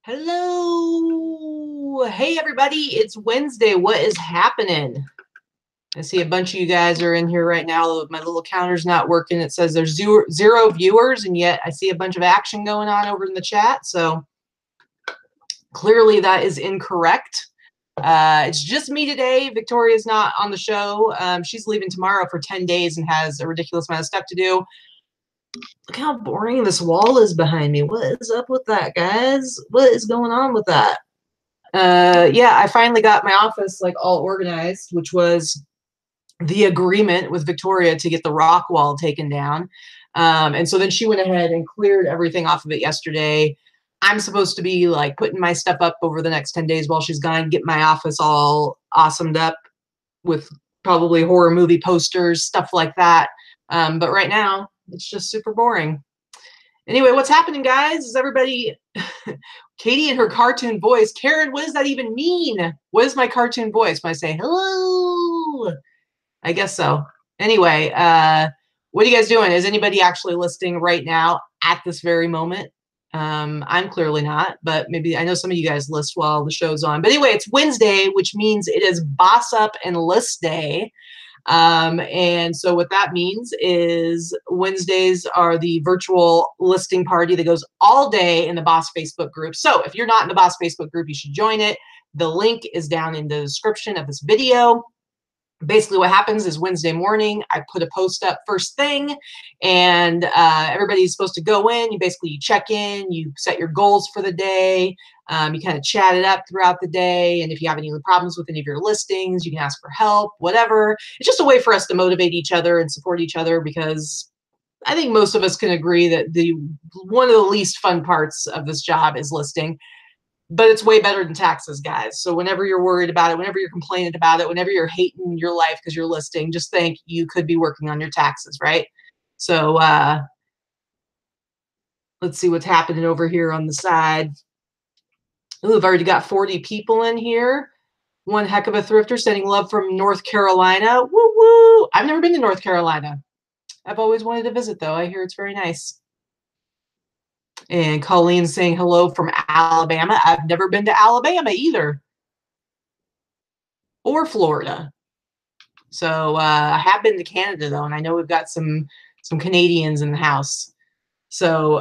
Hello. Hey, everybody. It's Wednesday. What is happening? I see a bunch of you guys are in here right now. My little counter's not working. It says there's zero viewers, and yet I see a bunch of action going on over in the chat. So clearly that is incorrect. It's just me today. Victoria's not on the show. She's leaving tomorrow for 10 days and has a ridiculous amount of stuff to do. Look how boring this wall is behind me. What is up with that, guys? What is going on with that? Yeah, I finally got my office like all organized, which was the agreement with Victoria to get the rock wall taken down. And so then she went ahead and cleared everything off of it yesterday. I'm supposed to be like putting my stuff up over the next 10 days while she's gone, get my office all awesomed up with probably horror movie posters, stuff like that. But right now, it's just super boring. Anyway, what's happening, guys? Is everybody Katie and her cartoon voice? Karen, what does that even mean? What is my cartoon voice? When I say hello? I guess so. Anyway, what are you guys doing? Is anybody actually listing right now at this very moment? I'm clearly not, but maybe I know some of you guys list while the show's on. But anyway, it's Wednesday, which means it is Boss Up and List Day. And so what that means is Wednesdays are the virtual listing party that goes all day in the Boss Facebook group. So if you're not in the Boss Facebook group, you should join it. The link is down in the description of this video. Basically what happens is Wednesday morning, I put a post up first thing, and everybody's supposed to go in. You check in, you set your goals for the day, you kind of chat it up throughout the day, and if you have any problems with any of your listings, you can ask for help, whatever. It's just a way for us to motivate each other and support each other, because I think most of us can agree that one of the least fun parts of this job is listing. But it's way better than taxes, guys. So whenever you're worried about it, whenever you're complaining about it, whenever you're hating your life because you're listing, just think you could be working on your taxes, right? So let's see what's happening over here on the side. Ooh, I've already got 40 people in here. One heck of a thrifter sending love from North Carolina. Woo woo! I've never been to North Carolina. I've always wanted to visit, though. I hear it's very nice. And Colleen saying hello from Alabama. I've never been to Alabama either. Or Florida. So I have been to Canada, though, and I know we've got some Canadians in the house. So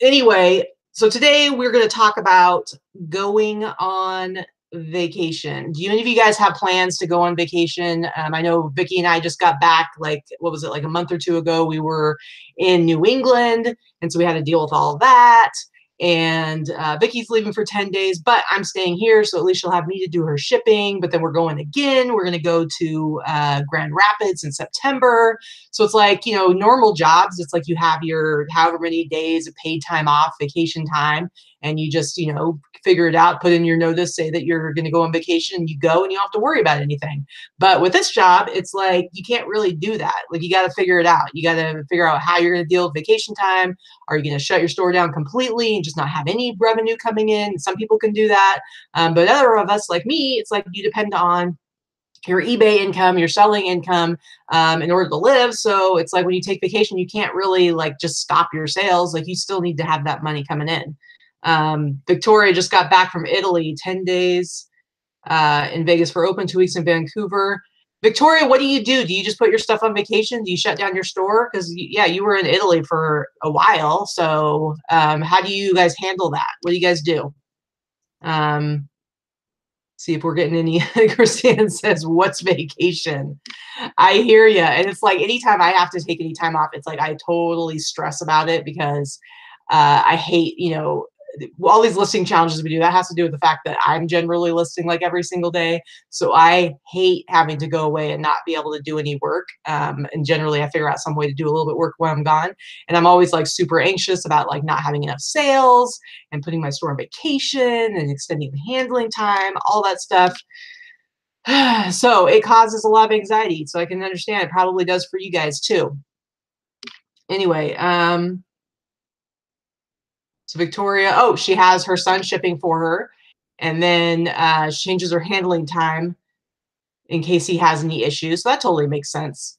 anyway, so today we're going to talk about going on vacation. Do any of you guys have plans to go on vacation? I know Vicki and I just got back, like, what was it, like a month or two ago? We were in New England, and so we had to deal with all of that. And Vicki's leaving for 10 days, but I'm staying here, so at least she'll have me to do her shipping. But then we're going again. We're going to go to Grand Rapids in September. So it's like, you know, normal jobs, it's like you have your however many days of paid time off, vacation time, and you just, you know, figure it out, put in your notice, say that you're going to go on vacation, and you go and you don't have to worry about anything. But with this job, it's like you can't really do that. Like, you got to figure it out. You got to figure out how you're going to deal with vacation time. Are you going to shut your store down completely and just not have any revenue coming in? Some people can do that. But other of us, like me, it's like you depend on your eBay income, your selling income in order to live. So it's like when you take vacation, you can't really like just stop your sales. Like, you still need to have that money coming in. Victoria just got back from Italy, 10 days in Vegas for open, 2 weeks in Vancouver. Victoria, what do? Do you just put your stuff on vacation? Do you shut down your store? Because, yeah, you were in Italy for a while. So how do you guys handle that? What do you guys do? See if we're getting any. Christine says, what's vacation? I hear you. And it's like anytime I have to take any time off, it's like I totally stress about it, because I hate, you know, all these listing challenges we do, that has to do with the fact that I'm generally listing like every single day. So I hate having to go away and not be able to do any work. And generally I figure out some way to do a little bit of work when I'm gone. And I'm always like super anxious about like not having enough sales and putting my store on vacation and extending the handling time, all that stuff. So it causes a lot of anxiety. So I can understand it probably does for you guys too. Anyway, so Victoria, oh, she has her son shipping for her, and then she changes her handling time in case he has any issues. So that totally makes sense.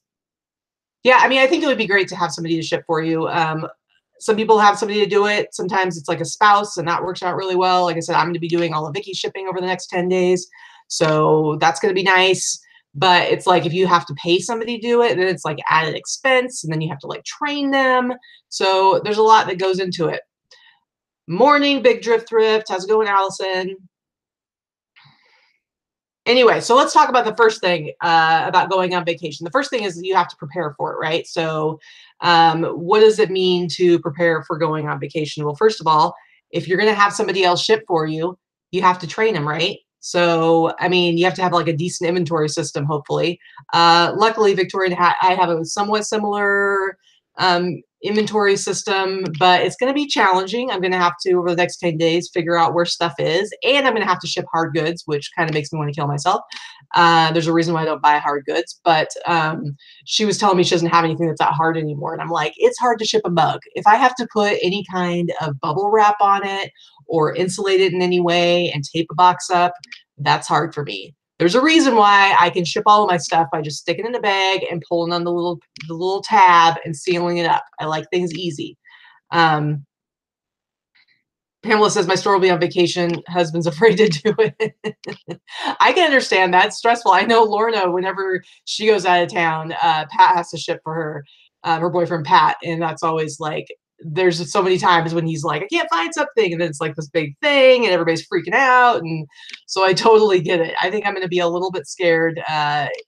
Yeah, I mean, I think it would be great to have somebody to ship for you. Some people have somebody to do it. Sometimes it's like a spouse, and that works out really well. Like I said, I'm going to be doing all of Vicky's shipping over the next 10 days. So that's going to be nice. But it's like if you have to pay somebody to do it, then it's like added expense, and then you have to like train them. So there's a lot that goes into it. Morning, Big Drift Thrift. How's it going, Allison? Anyway, so let's talk about the first thing about going on vacation. The first thing is you have to prepare for it, right? So what does it mean to prepare for going on vacation? Well, first of all, if you're going to have somebody else ship for you, you have to train them, right? So, I mean, you have to have like a decent inventory system, hopefully. Luckily, Victoria, I have a somewhat similar inventory system, but it's going to be challenging. I'm going to have to, over the next 10 days, figure out where stuff is, and I'm going to have to ship hard goods, which kind of makes me want to kill myself. There's a reason why I don't buy hard goods, but she was telling me she doesn't have anything that's that hard anymore, and I'm like, it's hard to ship a mug. If I have to put any kind of bubble wrap on it or insulate it in any way and tape a box up, that's hard for me. There's a reason why I can ship all of my stuff by just sticking it in a bag and pulling on the little tab and sealing it up. I like things easy. Pamela says, my store will be on vacation. Husband's afraid to do it. I can understand that's stressful. I know Lorna, whenever she goes out of town, Pat has to ship for her boyfriend, Pat. And that's always like, there's so many times when he's like, I can't find something. And then it's like this big thing and everybody's freaking out. And so I totally get it. I think I'm going to be a little bit scared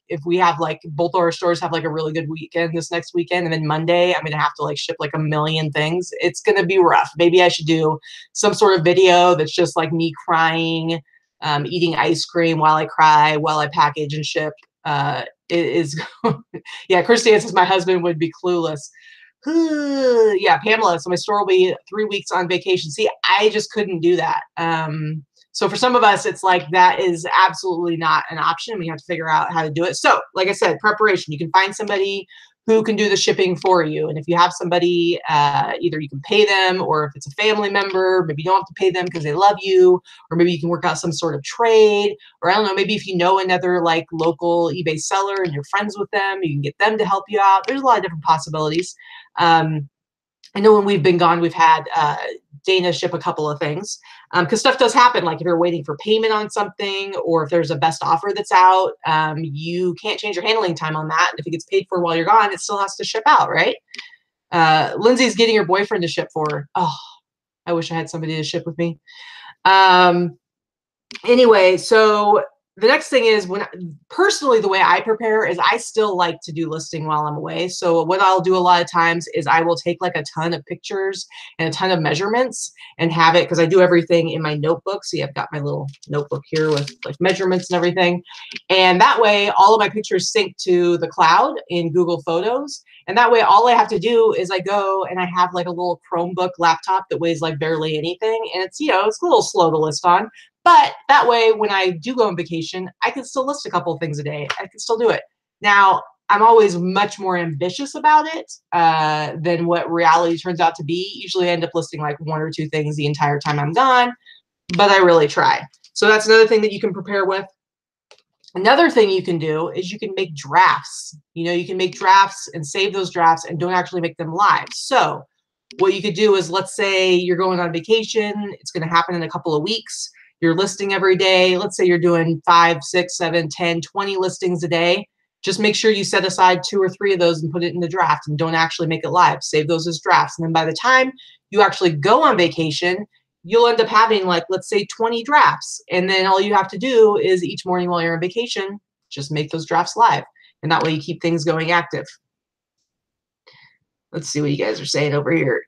if we have like both our stores have like a really good weekend this next weekend. And then Monday, I'm going to have to like ship like a million things. It's going to be rough. Maybe I should do some sort of video that's just like me crying, eating ice cream while I cry, while I package and ship. It is, yeah, Christiane says my husband would be clueless. Yeah, Pamela. So my store will be 3 weeks on vacation. See, I just couldn't do that. So for some of us, it's like that is absolutely not an option. We have to figure out how to do it. So like I said, preparation. You can find somebody who can do the shipping for you. And if you have somebody, either you can pay them, or if it's a family member, maybe you don't have to pay them because they love you, or maybe you can work out some sort of trade, or I don't know, maybe if you know another like local eBay seller and you're friends with them, you can get them to help you out. There's a lot of different possibilities. I know when we've been gone, we've had Dana ship a couple of things because stuff does happen. Like if you're waiting for payment on something, or if there's a best offer that's out, you can't change your handling time on that. And if it gets paid for while you're gone, it still has to ship out, right? Lindsay's getting her boyfriend to ship for her. Oh, I wish I had somebody to ship with me. Anyway, so the next thing is personally, the way I prepare is I still like to do listing while I'm away. So what I'll do a lot of times is I will take like a ton of pictures and a ton of measurements and have it, because I do everything in my notebook. See, I've got my little notebook here with like measurements and everything. And that way all of my pictures sync to the cloud in Google Photos. And that way all I have to do is I go and I have like a little Chromebook laptop that weighs like barely anything. And it's, you know, it's a little slow to list on. But that way, when I do go on vacation, I can still list a couple of things a day. I can still do it. Now, I'm always much more ambitious about it than what reality turns out to be. Usually I end up listing like 1 or 2 things the entire time I'm gone, but I really try. So that's another thing that you can prepare with. Another thing you can do is you can make drafts. You know, you can make drafts and save those drafts and don't actually make them live. So what you could do is, let's say you're going on vacation. It's going to happen in a couple of weeks. You're listing every day. Let's say you're doing 5, 6, 7, 10, 20 listings a day. Just make sure you set aside 2 or 3 of those and put it in the draft, and don't actually make it live. Save those as drafts. And then by the time you actually go on vacation, you'll end up having like, let's say 20 drafts. And then all you have to do is each morning while you're on vacation, just make those drafts live. And that way you keep things going active. Let's see what you guys are saying over here.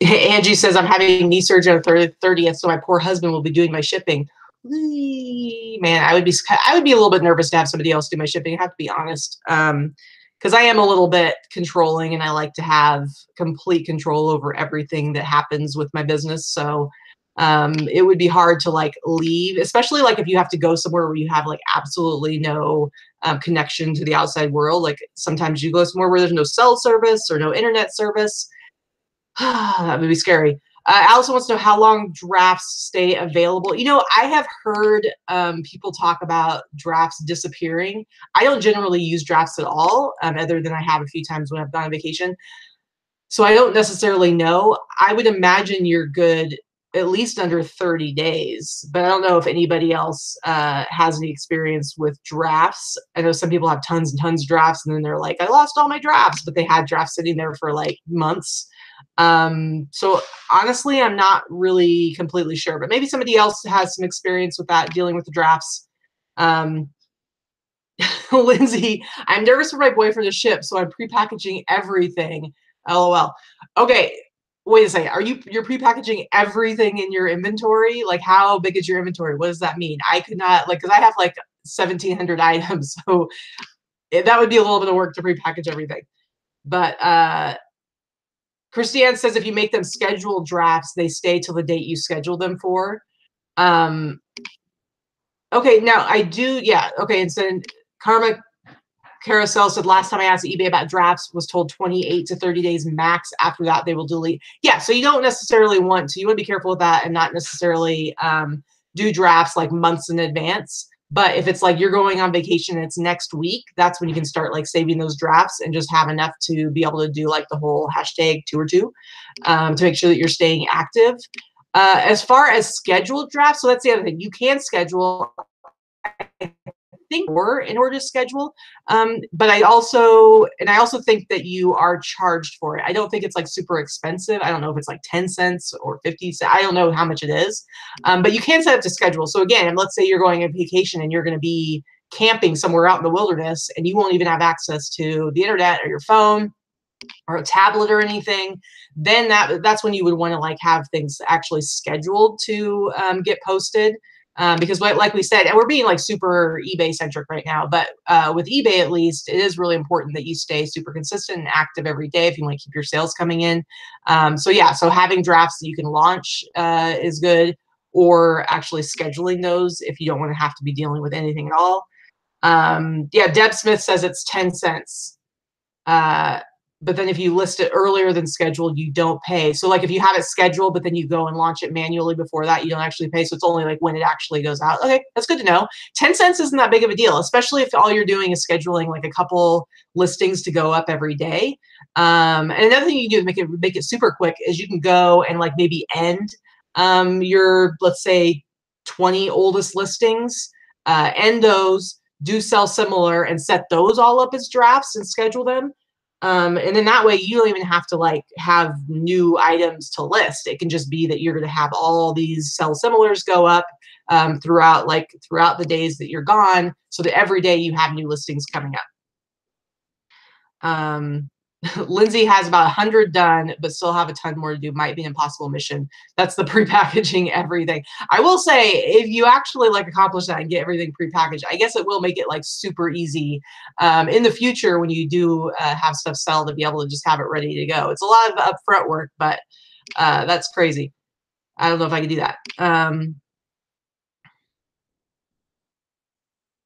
Angie says, I'm having knee surgery on the 30th, so my poor husband will be doing my shipping. Man, I would be a little bit nervous to have somebody else do my shipping. I have to be honest, because I am a little bit controlling, and I like to have complete control over everything that happens with my business. So it would be hard to like leave, especially like if you have to go somewhere where you have like absolutely no connection to the outside world. Like sometimes you go somewhere where there's no cell service or no internet service. That would be scary. Allison wants to know how long drafts stay available. You know, I have heard people talk about drafts disappearing. I don't generally use drafts at all, other than I have a few times when I've gone on vacation. So I don't necessarily know. I would imagine you're good at least under 30 days, but I don't know if anybody else has any experience with drafts. I know some people have tons and tons of drafts, and then they're like, I lost all my drafts, but they had drafts sitting there for like months. So honestly, I'm not really completely sure, but maybe somebody else has some experience with that, dealing with the drafts. Um, Lindsay, I'm nervous for my boyfriend to ship, so I'm prepackaging everything. LOL. Okay, wait a second. You're prepackaging everything in your inventory? Like, how big is your inventory? What does that mean? I could not, like, because I have like 1,700 items, so that would be a little bit of work to prepackage everything. But Christiane says if you make them scheduled drafts, they stay till the date you schedule them for. Okay, now I do, yeah. Okay, and so Karma Carousel said last time I asked eBay about drafts was told 28 to 30 days max. After that, they will delete. Yeah, so you don't necessarily want to. You want to be careful with that and not necessarily do drafts like months in advance. But if it's like you're going on vacation and it's next week, that's when you can start like saving those drafts and just have enough to be able to do like the whole hashtag tour two to make sure that you're staying active. As far as scheduled drafts, so that's the other thing. You can schedule, I think, more in order to schedule. But I also think that you are charged for it. I don't think it's like super expensive. I don't know if it's like 10 cents or 50 cents. I don't know how much it is. But you can set up to schedule. So again, let's say you're going on vacation and you're going to be camping somewhere out in the wilderness and you won't even have access to the internet or your phone or a tablet or anything, then that's when you would want to like have things actually scheduled to get posted. Because like we said, and we're being like super eBay centric right now, but with eBay, at least, it is really important that you stay super consistent and active every day if you want to keep your sales coming in. So yeah, so having drafts that you can launch is good, or actually scheduling those if you don't want to have to be dealing with anything at all. Yeah, Deb Smith says it's 10 cents. But then if you list it earlier than scheduled, you don't pay. So like if you have it scheduled, but then you go and launch it manually before that, you don't actually pay. So it's only like when it actually goes out. Okay, that's good to know. 10 cents isn't that big of a deal, especially if all you're doing is scheduling like a couple listings to go up every day. And another thing you can do to make it super quick is you can go and like maybe end your, let's say, 20 oldest listings, end those, do sell similar, and set those all up as drafts and schedule them. And then that way you don't even have to like have new items to list. It can just be that you're going to have all these sell similars go up throughout the days that you're gone, so that every day you have new listings coming up. Lindsay has about 100 done, but still have a ton more to do. Might be an impossible mission. That's the prepackaging everything. I will say, if you actually like accomplish that and get everything prepackaged, I guess it will make it like super easy in the future when you do have stuff sell, to be able to just have it ready to go. It's a lot of upfront work, but that's crazy. I don't know if I could do that.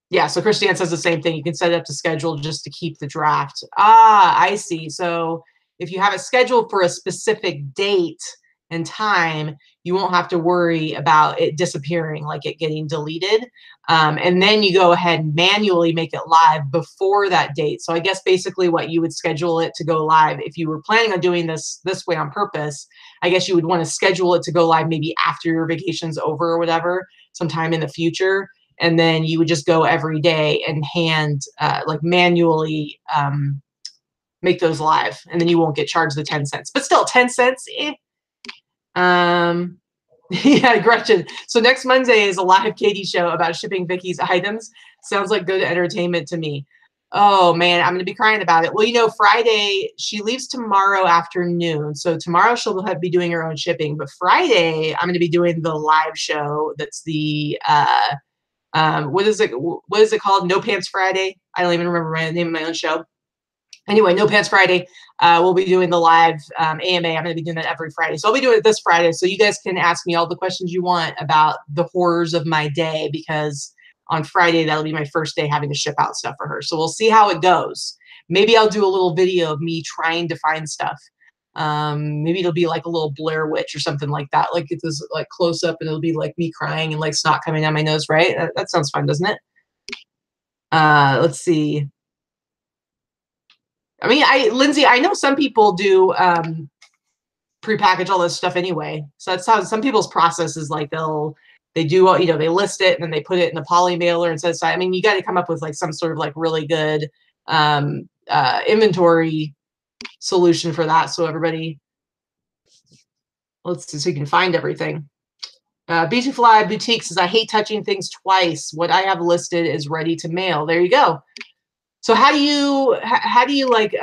Yeah, so Christiane says the same thing. You can set it up to schedule just to keep the draft. Ah, I see. So if you have it scheduled for a specific date and time, you won't have to worry about it disappearing, like it getting deleted. And then you go ahead and manually make it live before that date. So I guess basically what you would schedule it to go live, if you were planning on doing this way on purpose, I guess you would want to schedule it to go live maybe after your vacation's over or whatever, sometime in the future. And then you would just go every day and like manually make those live, and then you won't get charged the 10 cents. But still, 10 cents, eh. Yeah, Gretchen. So next Monday is a live Katie show about shipping Vicky's items. Sounds like good entertainment to me. Oh man, I'm gonna be crying about it. Well, you know, Friday, she leaves tomorrow afternoon. So tomorrow she'll be doing her own shipping. But Friday, I'm gonna be doing the live show. That's the what is it called? No Pants Friday. I don't even remember the name of my own show. Anyway, No Pants Friday. We'll be doing the live AMA. I'm going to be doing that every Friday. So I'll be doing it this Friday. So you guys can ask me all the questions you want about the horrors of my day, because on Friday, that'll be my first day having to ship out stuff for her. So we'll see how it goes. Maybe I'll do a little video of me trying to find stuff. Maybe it'll be like a little Blair Witch or something like that. Like get this like close up and it'll be like me crying and like snot coming down my nose, right? That sounds fun, doesn't it? Let's see. I mean, Lindsay, I know some people do prepackage all this stuff anyway. So that's how some people's process is. Like they do, you know, they list it and then they put it in a poly mailer and says, I mean, you got to come up with like some sort of like really good inventory solution for that. So everybody, let's see, so you can find everything. BT Fly Boutique says, I hate touching things twice. What I have listed is ready to mail. There you go. So how do you like,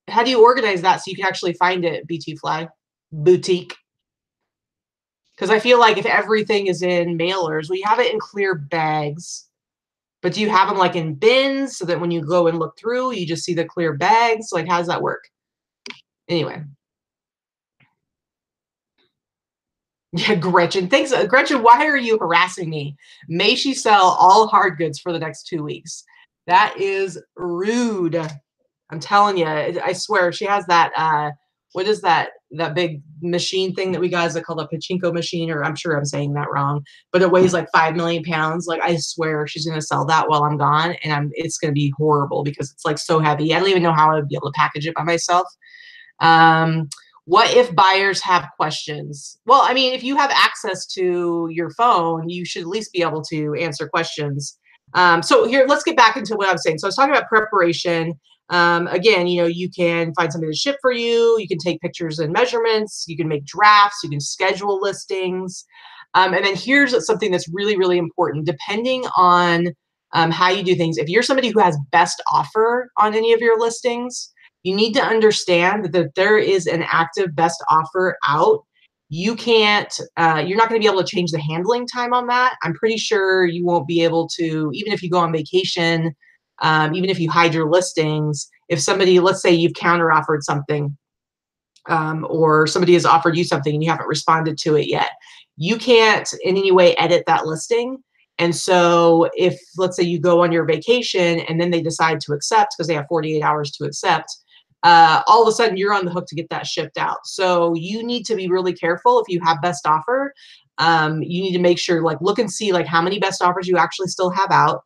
how do you organize that so you can actually find it, BT Fly Boutique? Because I feel like if everything is in mailers, we have it in clear bags, but do you have them like in bins so that when you go and look through, you just see the clear bags? Like, how does that work? Anyway. Yeah, Gretchen. Thanks. Gretchen, why are you harassing me? May she sell all hard goods for the next 2 weeks? That is rude. I'm telling you, I swear she has that, what is that big machine thing that we got? Is it called a pachinko machine? Or I'm sure I'm saying that wrong, but it weighs like 5 million pounds. Like I swear she's going to sell that while I'm gone. And it's going to be horrible because it's like so heavy. I don't even know how I would be able to package it by myself. What if buyers have questions? Well, I mean, if you have access to your phone, you should at least be able to answer questions. So here, let's get back into what I'm saying. So I was talking about preparation. Again, you know, you can find somebody to ship for you. You can take pictures and measurements. You can make drafts. You can schedule listings. And then here's something that's really, really important. Depending on how you do things, if you're somebody who has best offer on any of your listings, you need to understand that there is an active best offer out. You can't, you're not going to be able to change the handling time on that. I'm pretty sure you won't be able to, even if you go on vacation, even if you hide your listings, if somebody, let's say you've counter offered something, or somebody has offered you something and you haven't responded to it yet, you can't in any way edit that listing. And so if, let's say you go on your vacation and then they decide to accept because they have 48 hours to accept, all of a sudden you're on the hook to get that shipped out. So you need to be really careful if you have best offer. You need to make sure, like, look and see like how many best offers you actually still have out.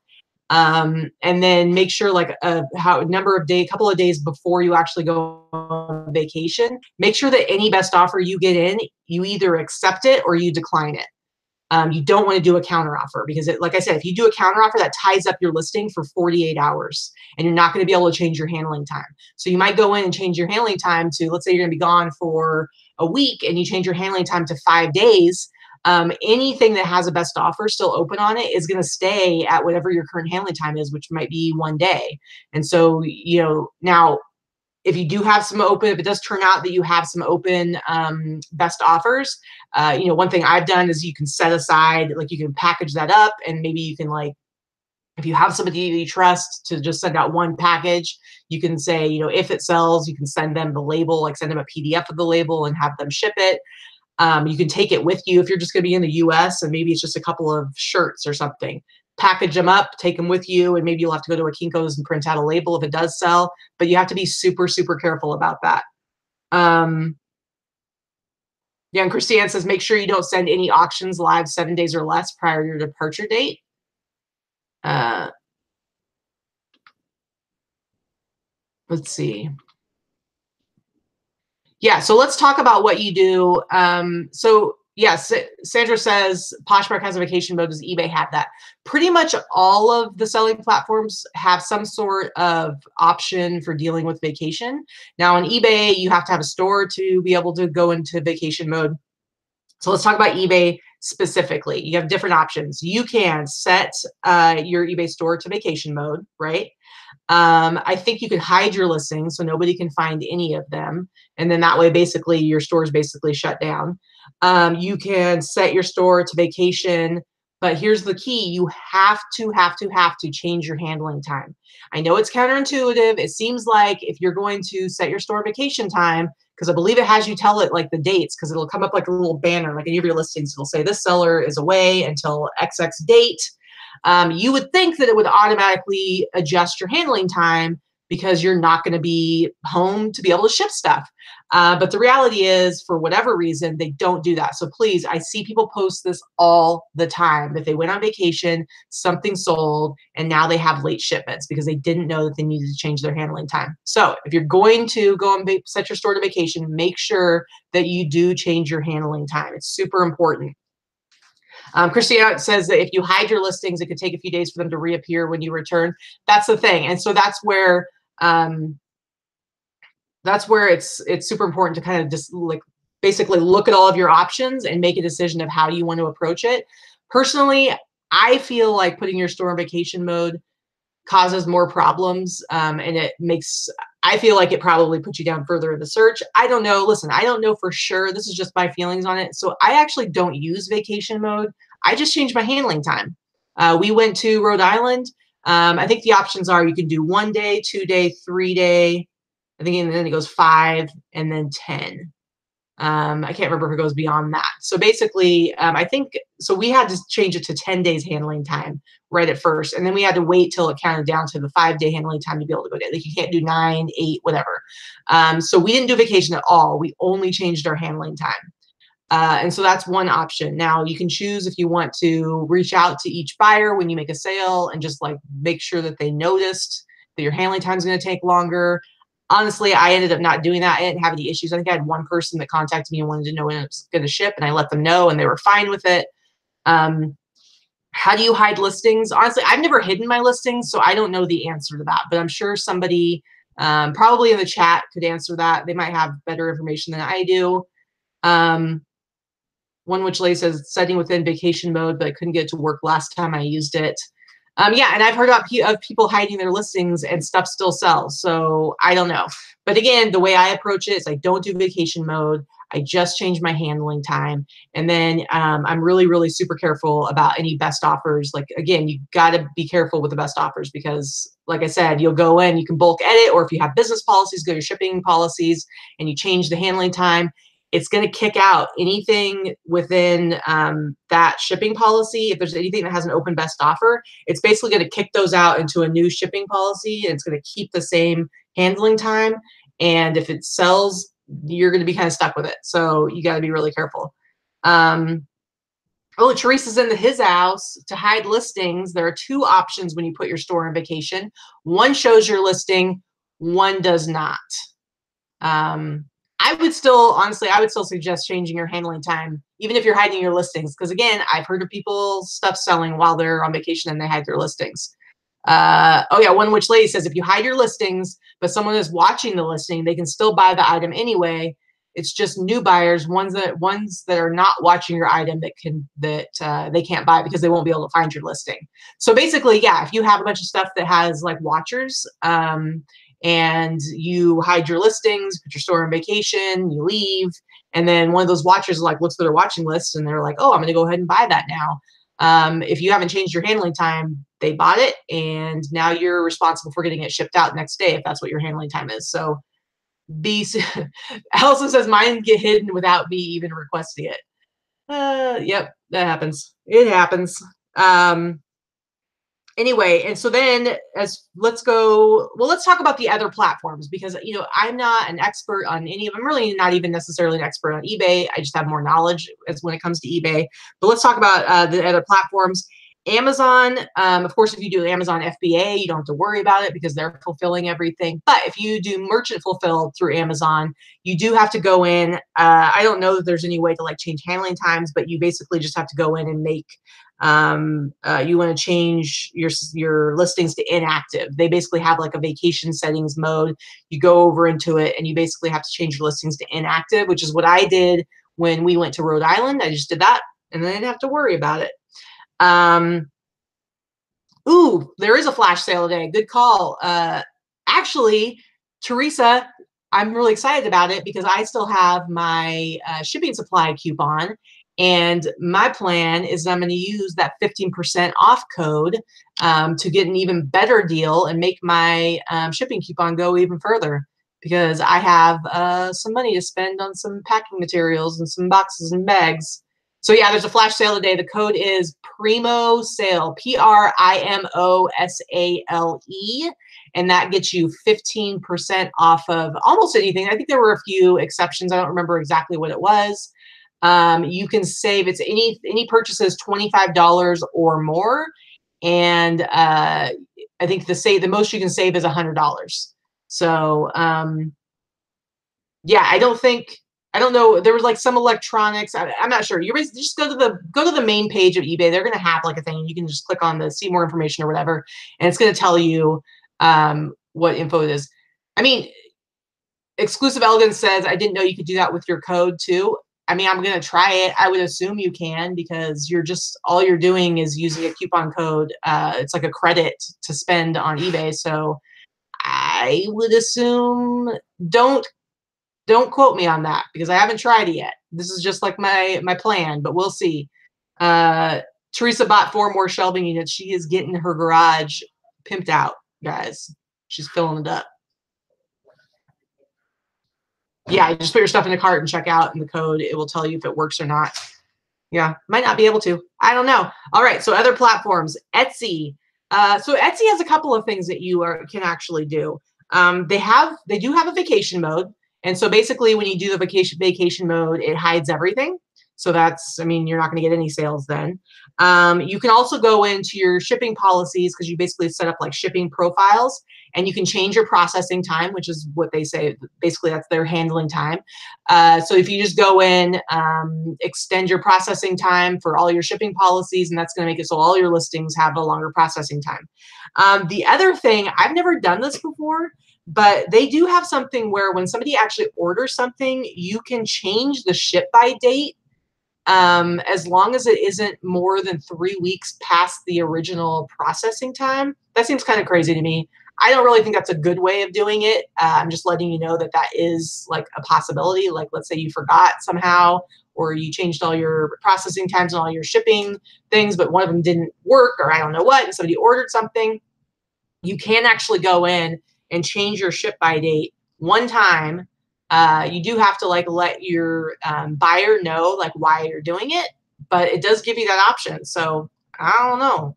And then make sure like couple of days before you actually go on vacation, make sure that any best offer you get in, you either accept it or you decline it. You don't want to do a counter offer because like I said, if you do a counter offer, that ties up your listing for 48 hours and you're not going to be able to change your handling time. So you might go in and change your handling time to, let's say you're going to be gone for a week and you change your handling time to 5 days. Anything that has a best offer still open on it is going to stay at whatever your current handling time is, which might be 1 day. And so, you know, now if you do have some open, if it does turn out that you have some open best offers, you know, one thing I've done is you can set aside, like you can package that up and maybe you can, like, if you have somebody you trust to just send out one package, you can say, you know, if it sells, you can send them the label, like send them a PDF of the label and have them ship it. You can take it with you if you're just going to be in the US and maybe it's just a couple of shirts or something. Package them up, take them with you, and maybe you'll have to go to a Kinko's and print out a label if it does sell, but you have to be super, super careful about that. Yeah, and Christiane says, make sure you don't send any auctions live 7 days or less prior to your departure date. Let's see. Yeah, so let's talk about what you do. So yes, Sandra says Poshmark has a vacation mode. Does eBay have that? Pretty much all of the selling platforms have some sort of option for dealing with vacation. Now on eBay, you have to have a store to be able to go into vacation mode. So let's talk about eBay specifically. You have different options. You can set your eBay store to vacation mode, right? I think you can hide your listings so nobody can find any of them. And then that way, basically, your store is basically shut down. You can set your store to vacation, but here's the key. You have to change your handling time. I know it's counterintuitive. It seems like if you're going to set your store vacation time, because I believe it has you tell it like the dates, because it'll come up like a little banner, like any of your listings, it'll say this seller is away until XX date. You would think that it would automatically adjust your handling time, because you're not going to be home to be able to ship stuff. But the reality is, for whatever reason, they don't do that. So please, I see people post this all the time, that they went on vacation, something sold, and now they have late shipments because they didn't know that they needed to change their handling time. So if you're going to go and set your store to vacation, make sure that you do change your handling time. It's super important. Christiana says that if you hide your listings, it could take a few days for them to reappear when you return. That's the thing. And so that's where it's super important to kind of just like basically look at all of your options and make a decision of how you want to approach it. Personally, I feel like putting your store in vacation mode causes more problems, and I feel like it probably puts you down further in the search. I don't know. Listen, I don't know for sure. This is just my feelings on it. So I actually don't use vacation mode. I just changed my handling time. We went to Rhode Island. I think the options are you can do 1 day, 2 day, 3 day. I think, and then it goes 5 and then 10. I can't remember if it goes beyond that. So basically, I think, so we had to change it to 10 days handling time right at first. And then we had to wait till it counted down to the 5-day handling time to be able to go down. Like you can't do 9, 8, whatever. So we didn't do vacation at all. We only changed our handling time. And so that's one option. Now you can choose if you want to reach out to each buyer when you make a sale and just like make sure that they noticed that your handling time is going to take longer. Honestly, I ended up not doing that. I didn't have any issues. I think I had one person that contacted me and wanted to know when it was going to ship, and I let them know, and they were fine with it. How do you hide listings? Honestly, I've never hidden my listings, so I don't know the answer to that. But I'm sure somebody probably in the chat could answer that. They might have better information than I do. One which lady says setting within vacation mode, but I couldn't get it to work last time I used it. Yeah, and I've heard of people hiding their listings and stuff still sells. So I don't know. But again, the way I approach it is I don't do vacation mode. I just change my handling time. And then I'm really, really super careful about any best offers. Like, again, you got to be careful with the best offers because, like I said, you'll go in, you can bulk edit, or if you have business policies, go to your shipping policies and you change the handling time. It's going to kick out anything within that shipping policy. If there's anything that has an open best offer, it's basically going to kick those out into a new shipping policy, and it's going to keep the same handling time. And if it sells, you're going to be kind of stuck with it. So you got to be really careful. Oh, Teresa's in his house to hide listings. There are 2 options when you put your store in vacation. One shows your listing, one does not. I would still, honestly, I would still suggest changing your handling time, even if you're hiding your listings. Because again, I've heard of people stuff selling while they're on vacation and they hide their listings. Oh yeah, one which lady says if you hide your listings, but someone is watching the listing, they can still buy the item anyway. It's just new buyers, ones that are not watching your item that they can't buy because they won't be able to find your listing. So basically, yeah, if you have a bunch of stuff that has like watchers, and you hide your listings, put your store on vacation, you leave, and then one of those watchers like looks at their watching list and they're like, oh, I'm going to go ahead and buy that now. If you haven't changed your handling time, they bought it, and now you're responsible for getting it shipped out next day if that's what your handling time is. So Allison says mine get hidden without me even requesting it. Yep, that happens. It happens. Anyway, and so then let's talk about the other platforms, because I'm not an expert on any of them. I'm really not even necessarily an expert on eBay. I just have more knowledge as when it comes to eBay. But let's talk about the other platforms. Amazon, of course, if you do Amazon FBA, you don't have to worry about it because they're fulfilling everything. But if you do merchant fulfilled through Amazon, you do have to go in. I don't know that there's any way to like change handling times, but you basically just have to go in and make you want to change your listings to inactive. They basically have like a vacation settings mode. You go over into it and you basically have to change your listings to inactive, which is what I did when we went to Rhode Island. I just did that and then I didn't have to worry about it. Ooh, there is a flash sale today. Good call. Actually, Teresa, I'm really excited about it because I still have my shipping supply coupon. And my plan is I'm going to use that 15% off code to get an even better deal and make my shipping coupon go even further, because I have some money to spend on some packing materials and some boxes and bags. So yeah, there's a flash sale today. The code is PRIMO SALE, PRIMOSALE. and that gets you 15% off of almost anything. I think there were a few exceptions. I don't remember exactly what it was. You can save, it's any purchases $25 or more, and I think the most you can save is $100. So yeah, I don't know. There was like some electronics. I'm not sure. You just go to the main page of eBay. They're gonna have like a thing. You can just click on the see more information or whatever, and it's gonna tell you what info it is. I mean, Exclusive Elegance says, I didn't know you could do that with your code too. I mean, I'm gonna try it. I would assume you can, because all you're doing is using a coupon code. It's like a credit to spend on eBay. So I would assume don't quote me on that, because I haven't tried it yet. This is just like my plan, but we'll see. Teresa bought 4 more shelving units. She is getting her garage pimped out, guys. She's filling it up. Yeah, you just put your stuff in the cart and check out, and the code, it will tell you if it works or not. Yeah, might not be able to. I don't know. All right, so other platforms, Etsy. So Etsy has a couple of things that you can actually do. They do have a vacation mode. And so basically when you do the vacation mode, it hides everything. So that's, I mean, you're not going to get any sales then. You can also go into your shipping policies, because you basically set up like shipping profiles, and you can change your processing time, which is what they say. Basically, that's their handling time. So if you just go in, extend your processing time for all your shipping policies, and that's going to make it so all your listings have a longer processing time. The other thing, I've never done this before, but they do have something where when somebody actually orders something, you can change the ship by date, as long as it isn't more than 3 weeks past the original processing time. That seems kind of crazy to me. I don't really think that's a good way of doing it. I'm just letting you know that that is like a possibility. Like, let's say you forgot somehow, or you changed all your processing times and all your shipping things, but one of them didn't work, or I don't know what, and somebody ordered something. You can actually go in and change your ship by date one time. You do have to like let your buyer know like why you're doing it, but it does give you that option. So I don't know.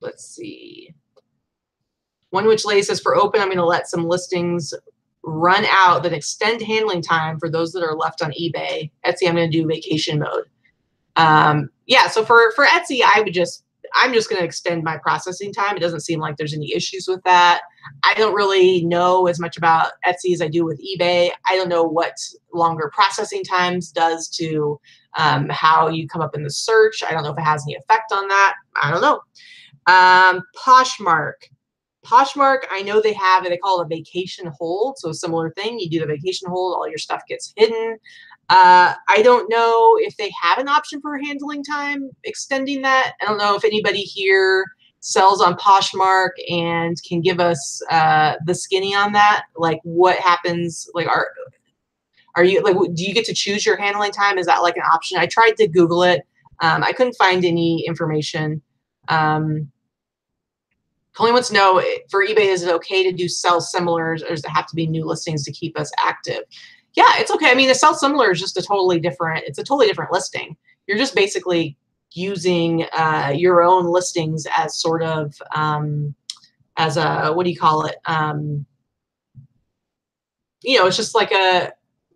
Let's see. One Witch Lady says, for open, I'm going to let some listings run out that extend handling time for those that are left on eBay. Etsy, I'm going to do vacation mode. Yeah, so for Etsy, I'm just going to extend my processing time. It doesn't seem like there's any issues with that. I don't really know as much about Etsy as I do with eBay. I don't know what longer processing times does to how you come up in the search. I don't know if it has any effect on that. I don't know. Poshmark. Poshmark, I know they call it a vacation hold. So a similar thing, you do the vacation hold, all your stuff gets hidden. I don't know if they have an option for handling time, extending that. I don't know if anybody here sells on Poshmark and can give us the skinny on that. Like, what happens? Like, are you like, do you get to choose your handling time? Is that like an option? I tried to Google it. I couldn't find any information. Colleen wants to know, for eBay, is it okay to do sell similars, or does it have to be new listings to keep us active? Yeah, it's okay. I mean, a sell similar is just it's a totally different listing. You're just basically using your own listings as sort of, as a, what do you call it? It's just like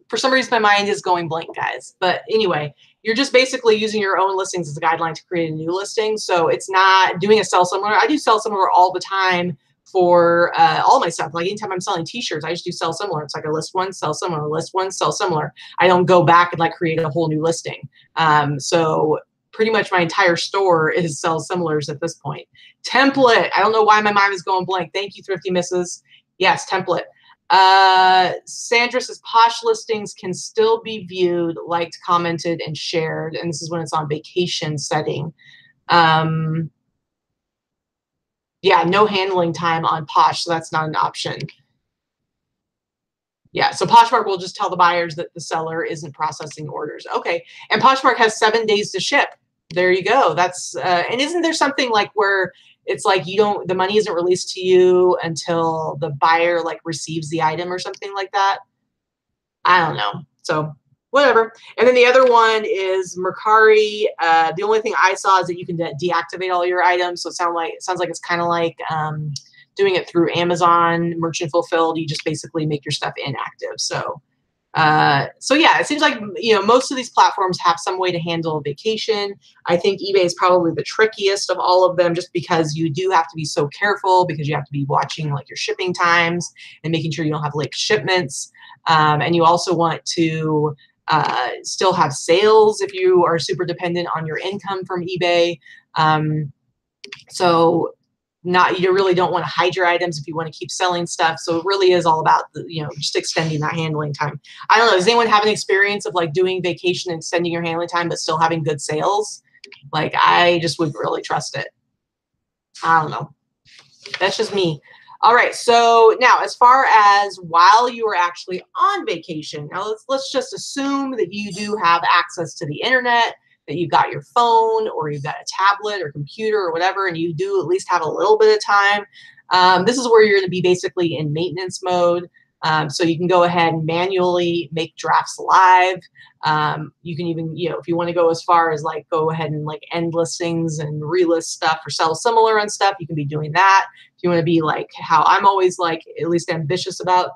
for some reason my mind is going blank, guys. But anyway, you're just basically using your own listings as a guideline to create a new listing. So it's not doing a sell similar. I do sell similar all the time for all my stuff. Like anytime I'm selling t-shirts, I just do sell similar. It's like a list one, sell similar, list one, sell similar. I don't go back and like create a whole new listing. So pretty much my entire store is sell similars at this point. Template. I don't know why my mind is going blank. Thank you, Thrifty Mrs. Yes, template. Sandra says Posh listings can still be viewed, liked, commented, and shared. And this is when it's on vacation setting. Yeah, no handling time on Posh, so that's not an option. Yeah, so Poshmark will just tell the buyers that the seller isn't processing orders. Okay, and Poshmark has 7 days to ship. There you go. That's and isn't there something like where it's like the money isn't released to you until the buyer like receives the item or something like that? I don't know. So whatever. And then the other one is Mercari. The only thing I saw is that you can deactivate all your items. So it sounds like it's kind of like doing it through Amazon Merchant Fulfilled. You just basically make your stuff inactive. So yeah, it seems like, you know, most of these platforms have some way to handle vacation. I think eBay is probably the trickiest of all of them, just because you do have to be so careful, because you have to be watching like your shipping times and making sure you don't have late shipments. And you also want to still have sales if you are super dependent on your income from eBay. So you really don't want to hide your items if you want to keep selling stuff. So it really is all about just extending that handling time. I don't know. Does anyone have an experience of like doing vacation and extending your handling time, but still having good sales? Like, I just would really trust it. I don't know. That's just me. All right. So now, as far as while you are actually on vacation, now let's just assume that you do have access to the internet, that you've got your phone or you've got a tablet or computer or whatever, and you do at least have a little bit of time. This is where you're going to be basically in maintenance mode. So you can go ahead and manually make drafts live. You can even, if you want to go as far as like go ahead and like end listings and relist stuff or sell similar on stuff, you can be doing that. If you want to be like how I'm always like at least ambitious about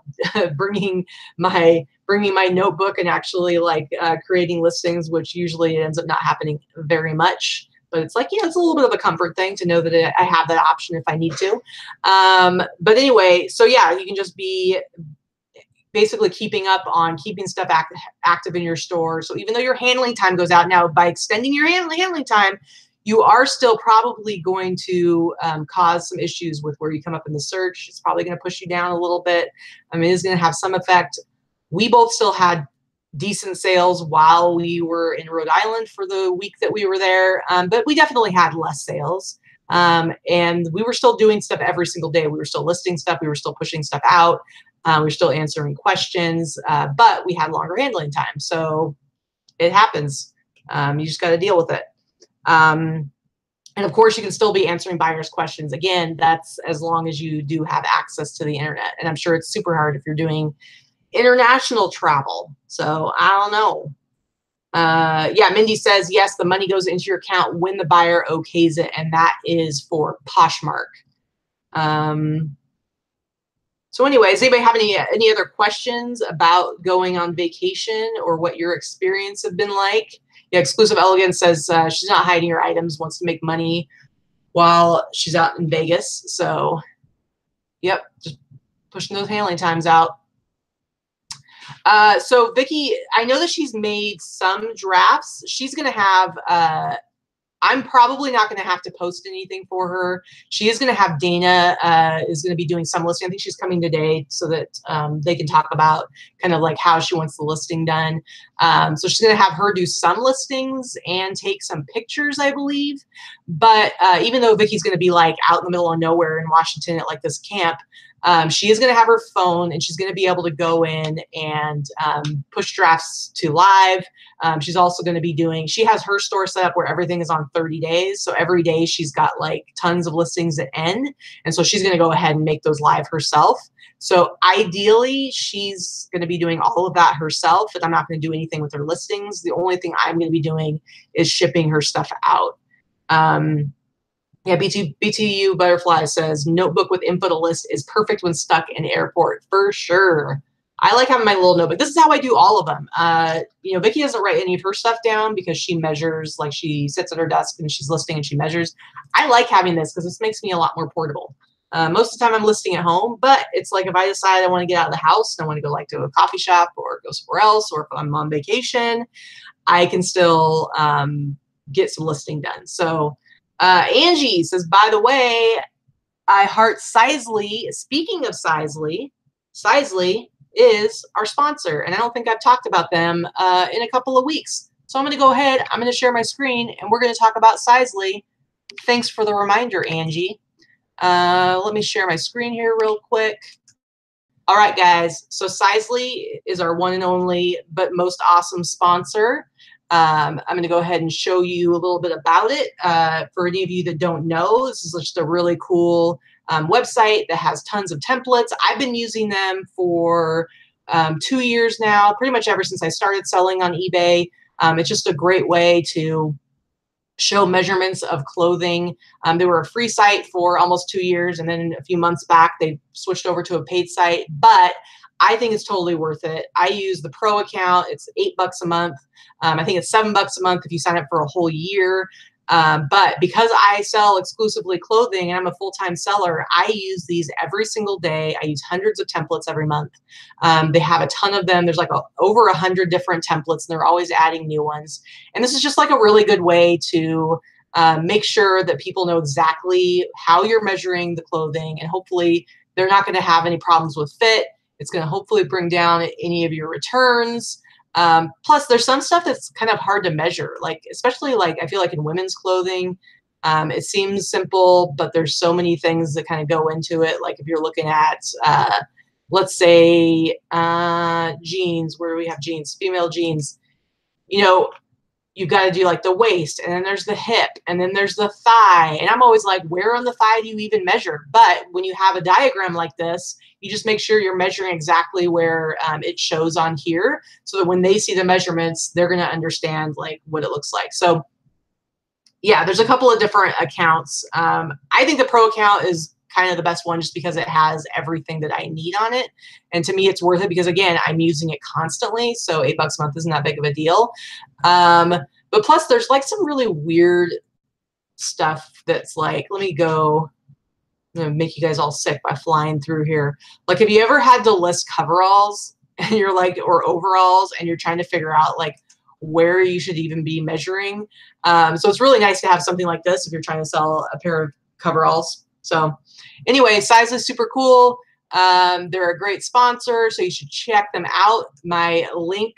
bringing my notebook and actually like creating listings, which usually ends up not happening very much. But it's like, it's a little bit of a comfort thing to know that I have that option if I need to. But anyway, so yeah, you can just be basically keeping up on keeping stuff active in your store. So even though your handling time goes out now, by extending your handling time, you are still probably going to cause some issues with where you come up in the search. It's probably going to push you down a little bit. I mean, it's going to have some effect. We both still had decent sales while we were in Rhode Island for the week that we were there, but we definitely had less sales. And we were still doing stuff every single day. We were still listing stuff. We were still pushing stuff out. We were still answering questions, but we had longer handling time. So it happens. You just got to deal with it. And of course, you can still be answering buyers' questions. Again, that's as long as you do have access to the internet. And I'm sure it's super hard if you're doing international travel. So I don't know. Yeah, Mindy says, yes, the money goes into your account when the buyer okays it, and that is for Poshmark. So anyway, does anybody have any other questions about going on vacation or what your experience have been like? Yeah, Exclusive Elegance says she's not hiding her items, wants to make money while she's out in Vegas. So, yep, just pushing those handling times out. So Vicky, I know that she's made some drafts. She's going to have, I'm probably not going to have to post anything for her. She is going to have Dana is going to be doing some listing. I think she's coming today so that they can talk about kind of like how she wants the listing done. So she's going to have her do some listings and take some pictures, I believe. But even though Vicky's going to be like out in the middle of nowhere in Washington at like this camp, she is going to have her phone and she's going to be able to go in and push drafts to live. She's also going to be she has her store set up where everything is on 30 days. So every day she's got like tons of listings that end. And so she's going to go ahead and make those live herself. So ideally, she's going to be doing all of that herself, and I'm not going to do anything with her listings. The only thing I'm going to be doing is shipping her stuff out. Yeah, BTU Butterfly says, notebook with info to list is perfect when stuck in airport. For sure. I like having my little notebook. This is how I do all of them. Vicky doesn't write any of her stuff down because she measures, like she sits at her desk and she's listing and she measures. I like having this because this makes me a lot more portable. Most of the time I'm listing at home, but it's like if I decide I want to get out of the house and I want to go like to a coffee shop or go somewhere else, or if I'm on vacation, I can still get some listing done. So Angie says, by the way, I heart Sizely. Speaking of Sizely, Sizely is our sponsor, and I don't think I've talked about them in a couple of weeks. So I'm going to go ahead, I'm going to share my screen, and we're going to talk about Sizely. Thanks for the reminder, Angie. Let me share my screen here real quick. All right, guys. So Sizely is our one and only, but most awesome sponsor. I'm going to go ahead and show you a little bit about it. For any of you that don't know, this is just a really cool website that has tons of templates. I've been using them for 2 years now, pretty much ever since I started selling on eBay. It's just a great way to show measurements of clothing. They were a free site for almost 2 years, and then a few months back they switched over to a paid site, but I think it's totally worth it. I use the pro account. It's $8 a month. I think it's $7 a month if you sign up for a whole year. But because I sell exclusively clothing and I'm a full-time seller, I use these every single day. I use hundreds of templates every month. They have a ton of them. There's like over 100 different templates, and they're always adding new ones. And this is just like a really good way to make sure that people know exactly how you're measuring the clothing, and hopefully they're not going to have any problems with fit. It's going to hopefully bring down any of your returns. Plus, there's some stuff that's kind of hard to measure, like especially like I feel like in women's clothing, it seems simple, but there's so many things that kind of go into it. Like if you're looking at, let's say, jeans, where do we have jeans? Female jeans, you know, you've got to do like the waist, and then there's the hip, and then there's the thigh. And I'm always like, where on the thigh do you even measure? But when you have a diagram like this, you just make sure you're measuring exactly where it shows on here, so that when they see the measurements, they're going to understand like what it looks like. So yeah, there's a couple of different accounts. I think the pro account is kind of the best one just because it has everything that I need on it. And to me, it's worth it because, again, I'm using it constantly. So $8 a month isn't that big of a deal. But plus, there's like some really weird stuff that's like, let me go. I'm going to make you guys all sick by flying through here. Like, have you ever had to list coveralls and you're like, or overalls, and you're trying to figure out like where you should even be measuring? So it's really nice to have something like this if you're trying to sell a pair of coveralls. So anyway, Size is super cool. They're a great sponsor, so you should check them out. My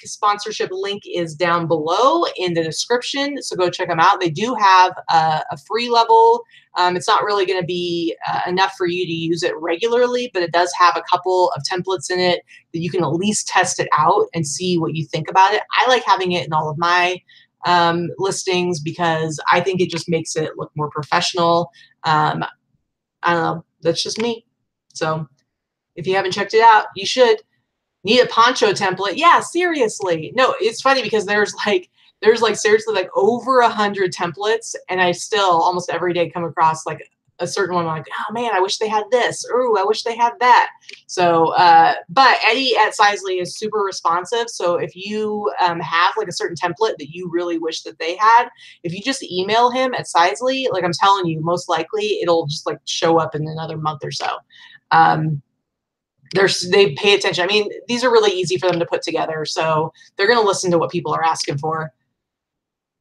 sponsorship link is down below in the description, so go check them out. They do have a free level. It's not really going to be enough for you to use it regularly, but it does have a couple of templates in it that you can at least test it out and see what you think about it. I like having it in all of my listings because I think it just makes it look more professional. I don't know. That's just me. So if you haven't checked it out, you should. Need a poncho template? Yeah, seriously. No, it's funny because there's like seriously like over 100 templates, and I still almost every day come across like a certain one. I'm like, oh man, I wish they had this. Ooh, I wish they had that. So, but Eddie at Sizely is super responsive. So if you have like a certain template that you really wish that they had, if you just email him at Sizely, like I'm telling you, most likely it'll just like show up in another month or so. They pay attention. I mean, these are really easy for them to put together, so they're going to listen to what people are asking for.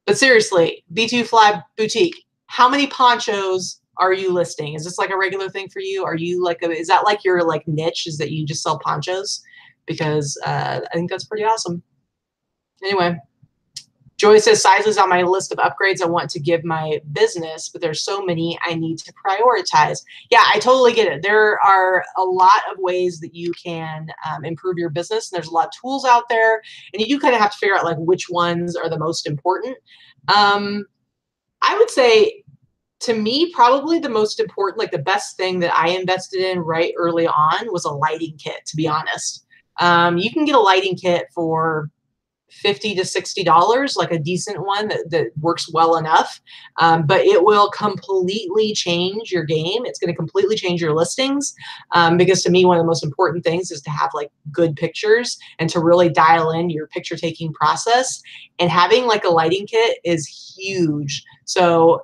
But seriously, B2 Fly Boutique, how many ponchos are you listing? Is this like a regular thing for you? Are you like is that like your like niche, is that you just sell ponchos? Because I think that's pretty awesome. Anyway, Joy says, Size is on my list of upgrades I want to give my business, but there's so many I need to prioritize. Yeah, I totally get it. There are a lot of ways that you can improve your business, and there's a lot of tools out there, and you do kind of have to figure out like which ones are the most important. I would say, to me, probably the most important, like the best thing that I invested in right early on was a lighting kit, to be honest. You can get a lighting kit for $50 to $60, like a decent one that works well enough. But it will completely change your game. It's going to completely change your listings. Because to me, one of the most important things is to have like good pictures and to really dial in your picture taking process. And having like a lighting kit is huge. So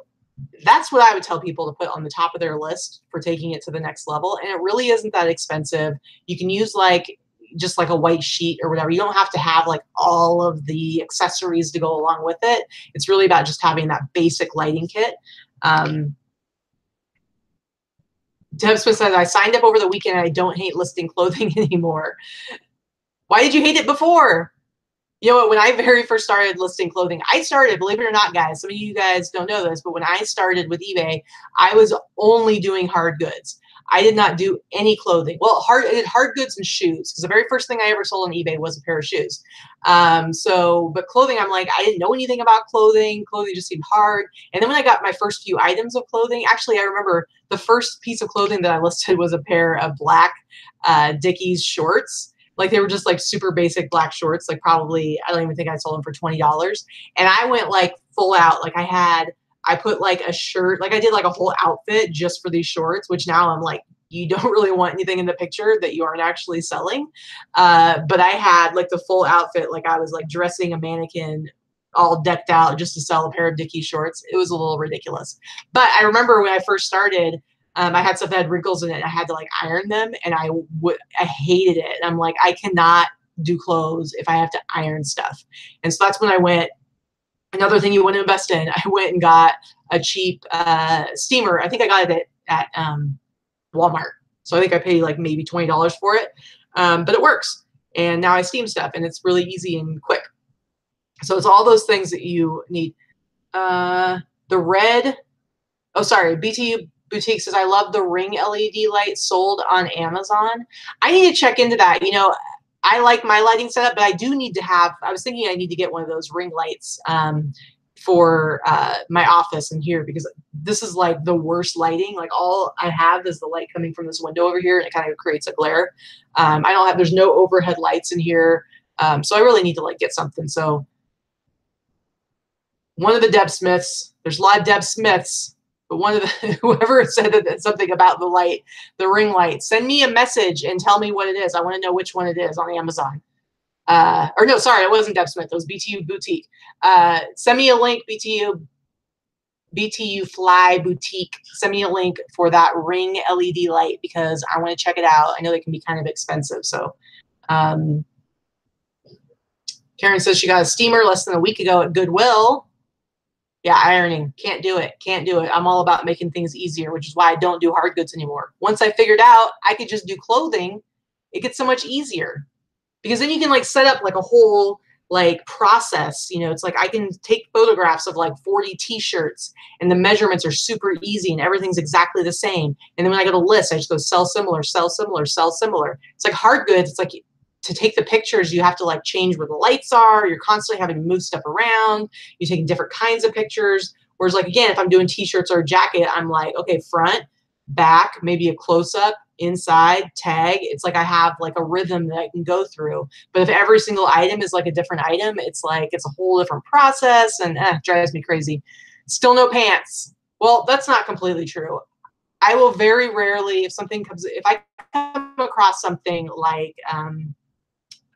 that's what I would tell people to put on the top of their list for taking it to the next level. And it really isn't that expensive. You can use like just like a white sheet or whatever. You don't have to have like all of the accessories to go along with it. It's really about just having that basic lighting kit. Deb Smith says, I signed up over the weekend and I don't hate listing clothing anymore. Why did you hate it before? You know what, when I very first started listing clothing, I started, believe it or not, guys, some of you guys don't know this, but when I started with eBay, I was only doing hard goods. I did not do any clothing. Well, I did hard goods and shoes, because the very first thing I ever sold on eBay was a pair of shoes. But clothing, I'm like, I didn't know anything about clothing. Clothing just seemed hard. And then when I got my first few items of clothing, actually, I remember the first piece of clothing that I listed was a pair of black Dickies shorts. Like they were just like super basic black shorts, like probably, I don't even think I sold them for $20. And I went like full out. Like I put like a shirt, like I did like a whole outfit just for these shorts, which now I'm like, you don't really want anything in the picture that you aren't actually selling. But I had like the full outfit. Like I was like dressing a mannequin all decked out just to sell a pair of Dickies shorts. It was a little ridiculous. But I remember when I first started, I had stuff that had wrinkles in it. I had to like iron them, and I hated it. I'm like, I cannot do clothes if I have to iron stuff. And so that's when I went. Another thing you want to invest in. I went and got a cheap steamer. I think I got it at Walmart. So I think I paid like maybe $20 for it, but it works. And now I steam stuff, and it's really easy and quick. So it's all those things that you need. The red. Oh, sorry. BTU Boutique says, I love the ring LED light sold on Amazon. I need to check into that. You know, I like my lighting setup, but I do need to have, I was thinking I need to get one of those ring lights for my office in here, because this is like the worst lighting. Like all I have is the light coming from this window over here, and it kind of creates a glare. There's no overhead lights in here. So I really need to like get something. So one of the Deb Smiths, there's a lot of Deb Smiths, but one of the, whoever said that something about the light, the ring light, send me a message and tell me what it is. I want to know which one it is on Amazon. Or no, sorry, it wasn't Deb Smith. It was BTU Boutique. Send me a link, BTU Fly Boutique. Send me a link for that ring LED light, because I want to check it out. I know they can be kind of expensive. So Karen says she got a steamer less than a week ago at Goodwill. Yeah, ironing. Can't do it. Can't do it. I'm all about making things easier, which is why I don't do hard goods anymore. Once I figured out I could just do clothing, it gets so much easier. Because then you can like set up like a whole like process. You know, it's like I can take photographs of like 40 t-shirts, and the measurements are super easy and everything's exactly the same. And then when I go to list, I just go sell similar, sell similar, sell similar. It's like hard goods. It's like to take the pictures, you have to like change where the lights are. You're constantly having to move stuff around. You're taking different kinds of pictures. Whereas like, again, if I'm doing t-shirts or a jacket, I'm like, okay, front, back, maybe a close-up, inside, tag. It's like I have like a rhythm that I can go through. But if every single item is like a different item, it's like it's a whole different process, and it drives me crazy. Still no pants. Well, that's not completely true. I will very rarely, if I come across something like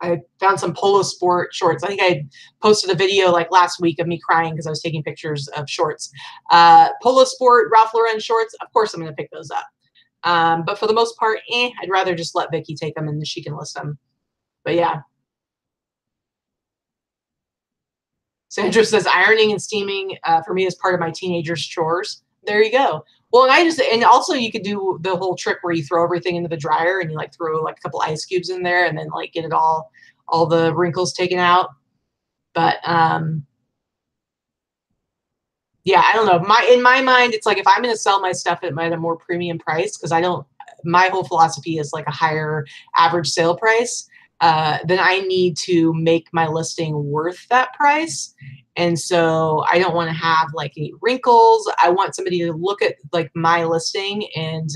I found some Polo Sport shorts. I think I posted a video like last week of me crying because I was taking pictures of shorts. Polo Sport, Ralph Lauren shorts, of course I'm going to pick those up. But for the most part, I'd rather just let Vicky take them and she can list them. But yeah. Sandra says, ironing and steaming for me is part of my teenager's chores. There you go. Well, and also you could do the whole trick where you throw everything into the dryer and you like throw like a couple ice cubes in there and then like get it all the wrinkles taken out. But yeah, I don't know. In my mind, it's like if I'm going to sell my stuff at a more premium price, because my whole philosophy is like a higher average sale price, then I need to make my listing worth that price. And so I don't want to have like any wrinkles. I want somebody to look at like my listing and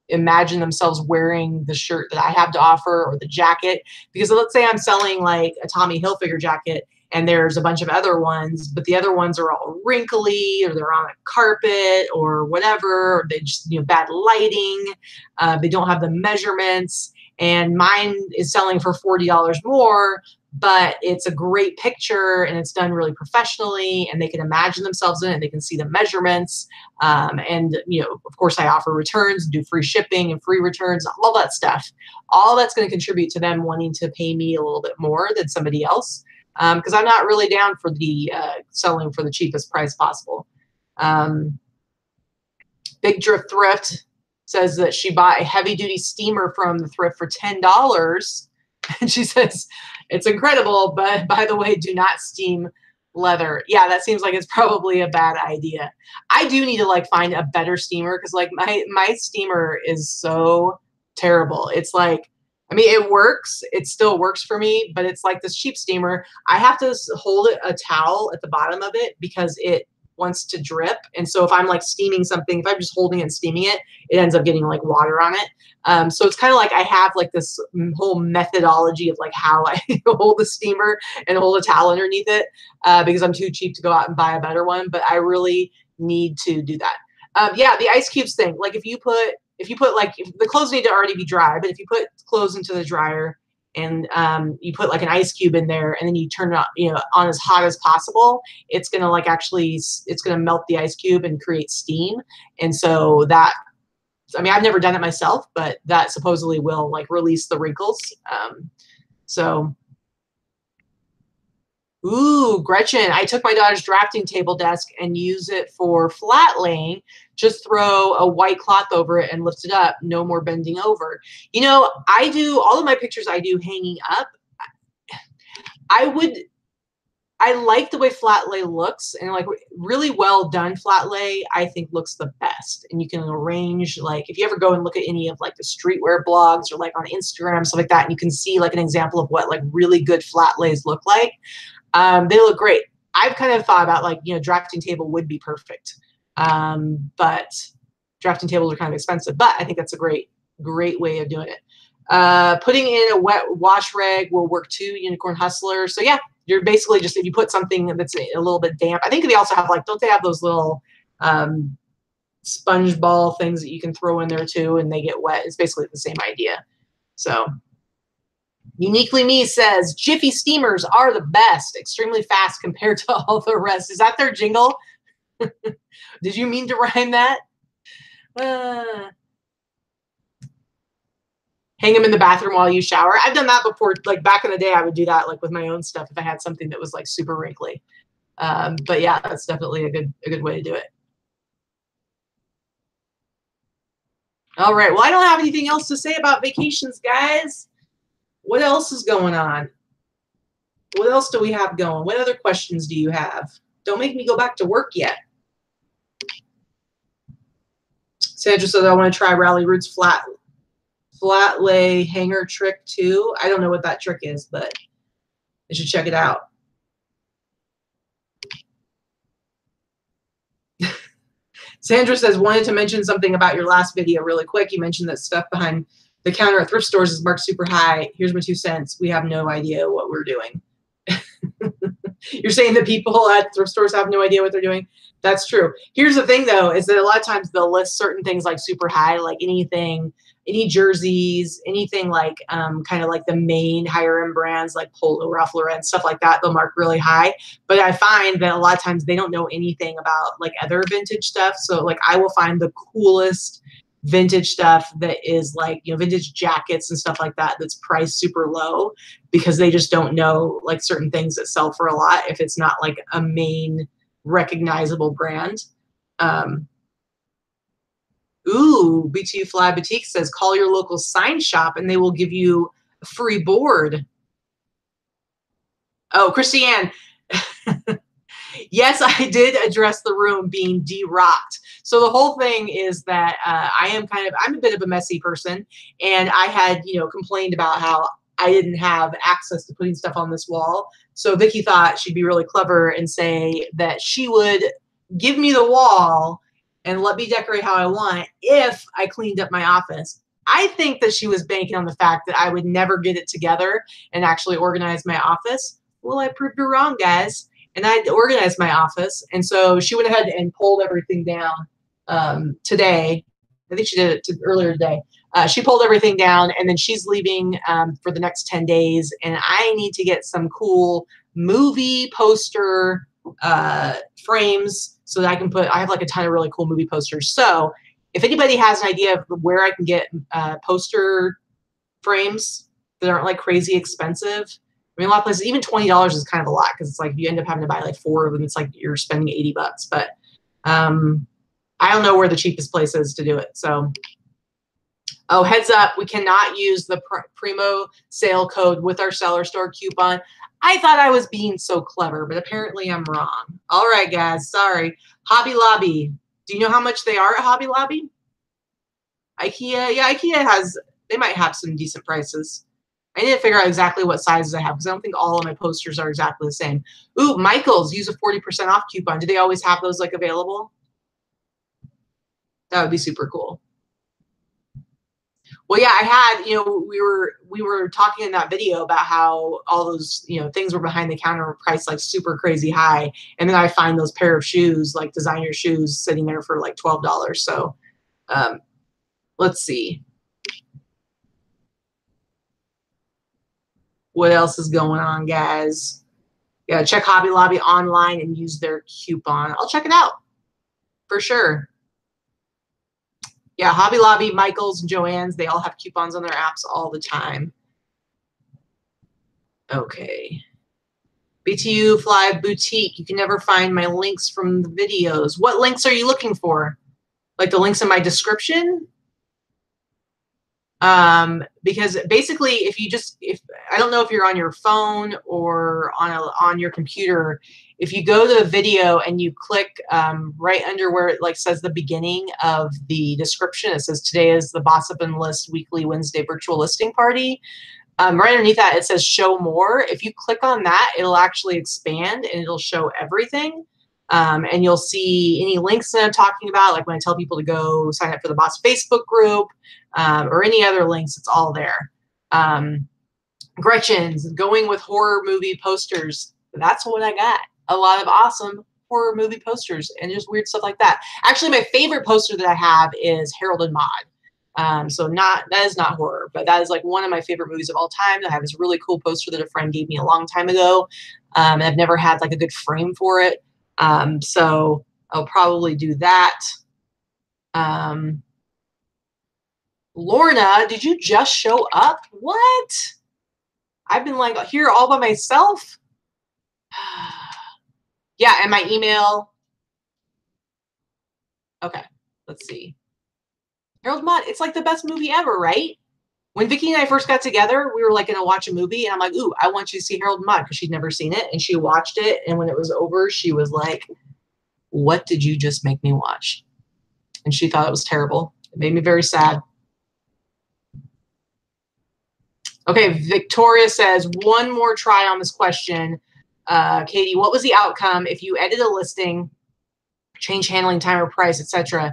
imagine themselves wearing the shirt that I have to offer or the jacket. Because let's say I'm selling like a Tommy Hilfiger jacket and there's a bunch of other ones, but the other ones are all wrinkly or they're on a carpet or whatever, or they just, bad lighting. They don't have the measurements, and mine is selling for $40 more, but it's a great picture and it's done really professionally and they can imagine themselves in it and they can see the measurements. And, of course I offer returns, do free shipping and free returns, all that stuff. All that's going to contribute to them wanting to pay me a little bit more than somebody else. Because I'm not really down for the selling for the cheapest price possible. Big Thrift says that she bought a heavy-duty steamer from the thrift for $10. And she says, it's incredible, but by the way, do not steam leather. Yeah, that seems like it's probably a bad idea. I do need to like find a better steamer, because like my steamer is so terrible. It's like, it works. It still works for me, but it's like this cheap steamer. I have to hold a towel at the bottom of it because it wants to drip. And so if I'm like steaming something, if I'm just holding it and steaming it, it ends up getting like water on it. So it's kind of like I have like this whole methodology of like how I hold the steamer and hold a towel underneath it, because I'm too cheap to go out and buy a better one. But I really need to do that. Yeah, the ice cubes thing. Like if you put like, if the clothes need to already be dry, but if you put clothes into the dryer and you put like an ice cube in there and then you turn it on, on as hot as possible, it's going to like it's going to melt the ice cube and create steam. And so that, I mean, I've never done it myself, but that supposedly will like release the wrinkles. So ooh, Gretchen, I took my daughter's drafting table desk and use it for flat laying. Just throw a white cloth over it and lift it up. No more bending over. I do all of my pictures I do hanging up. I like the way flat lay looks, and like really well done flat lay, I think looks the best. And you can arrange, like if you ever go and look at any of like the streetwear blogs or like on Instagram, stuff like that, and you can see like an example of what like really good flat lays look like. They look great. I've kind of thought about like, drafting table would be perfect. But drafting tables are kind of expensive, but I think that's a great way of doing it. Putting in a wet wash rag will work too, Unicorn Hustler. So yeah, you're basically just, if you put something that's a little bit damp, I think they also have like, don't they have those little, sponge ball things that you can throw in there too, and they get wet? It's basically the same idea. So Uniquely Me says, Jiffy steamers are the best, extremely fast compared to all the rest. Is that their jingle? Did you mean to rhyme that? Hang them in the bathroom while you shower. I've done that before. Like back in the day, I would do that like with my own stuff if I had something that was like super wrinkly. But yeah, that's definitely a good way to do it. All right. Well, I don't have anything else to say about vacations, guys. What else is going on? What else do we have going? What other questions do you have? Don't make me go back to work yet. Sandra says, I want to try Rally Roots flat lay hanger trick too. I don't know what that trick is, but I should check it out. Sandra says, wanted to mention something about your last video really quick. You mentioned that stuff behind the counter at thrift stores is marked super high. Here's my 2 cents. We have no idea what we're doing. You're saying that people at thrift stores have no idea what they're doing? That's true. Here's the thing, though, is that a lot of times they'll list certain things like super high, like anything, any jerseys, anything like kind of like the main higher end brands like Polo, Ralph Lauren, stuff like that. They'll mark really high. But I find that a lot of times they don't know anything about like other vintage stuff. So like I will find the coolest vintage stuff that is like, vintage jackets and stuff like that that's priced super low because they just don't know like certain things that sell for a lot if it's not like a main recognizable brand. Ooh, BTU Fly Boutique says, call your local sign shop and they will give you a free board. Oh, Christiane. Yes, I did address the room being de-rocked. So the whole thing is that I'm a bit of a messy person, and I had, complained about how I didn't have access to putting stuff on this wall. So Vicky thought she'd be really clever and say that she would give me the wall and let me decorate how I want if I cleaned up my office. I think that she was banking on the fact that I would never get it together and actually organize my office. Well, I proved her wrong, guys. And I organized my office. And so she went ahead and pulled everything down today. I think she did it earlier today. She pulled everything down, and then she's leaving for the next 10 days. And I need to get some cool movie poster frames so that I have like a ton of really cool movie posters. So if anybody has an idea of where I can get poster frames that aren't like crazy expensive, I mean, a lot of places, even $20 is kind of a lot because it's like you end up having to buy like 4 of them. It's like you're spending $80. But I don't know where the cheapest place is to do it. So, oh, heads up, we cannot use the Primo sale code with our Seller Store coupon. I thought I was being so clever, but apparently I'm wrong. All right, guys, sorry. Hobby Lobby. Do you know how much they are at Hobby Lobby? IKEA, yeah, IKEA they might have some decent prices. I need to figure out exactly what sizes I have because I don't think all of my posters are exactly the same. Ooh, Michael's, use a 40% off coupon. Do they always have those like available? That would be super cool. Well, yeah, I had, we were talking in that video about how all those, things were behind the counter were priced like super crazy high. And then I find those pair of shoes, like designer shoes, sitting there for like $12. So let's see. What else is going on, guys? Yeah, check Hobby Lobby online and use their coupon. I'll check it out for sure. Yeah, Hobby Lobby, Michael's, and Joann's, they all have coupons on their apps all the time. Okay. BTU Fly Boutique. You can never find my links from the videos. What links are you looking for? Like the links in my description? Because basically, if I don't know if you're on your phone or on your computer, if you go to the video and you click right under where it like says the beginning of the description, it says today is the Boss Up and List weekly Wednesday virtual listing party. Right underneath that, it says show more. If you click on that, it'll actually expand and it'll show everything. And you'll see any links that I'm talking about, like when I tell people to go sign up for the Boss Facebook group or any other links, it's all there. Gretchen's going with horror movie posters. That's what I got. A lot of awesome horror movie posters and just weird stuff like that. Actually, my favorite poster that I have is Harold and Maude. So that is not horror, but that is like one of my favorite movies of all time. I have this really cool poster that a friend gave me a long time ago. And I've never had like a good frame for it. So I'll probably do that. Lorna, did you just show up? What? I've been like here all by myself. Yeah, and my email. Okay, let's see. Harold Maude, it's like the best movie ever, right? When Vicky and I first got together, we were like going to watch a movie, and I'm like, ooh, I want you to see Harold Maude because she'd never seen it, and she watched it, and when it was over, she was like, what did you just make me watch? And she thought it was terrible. It made me very sad. Okay, Victoria says, one more try on this question. Katie, what was the outcome if you edit a listing, change handling time or price, etc.?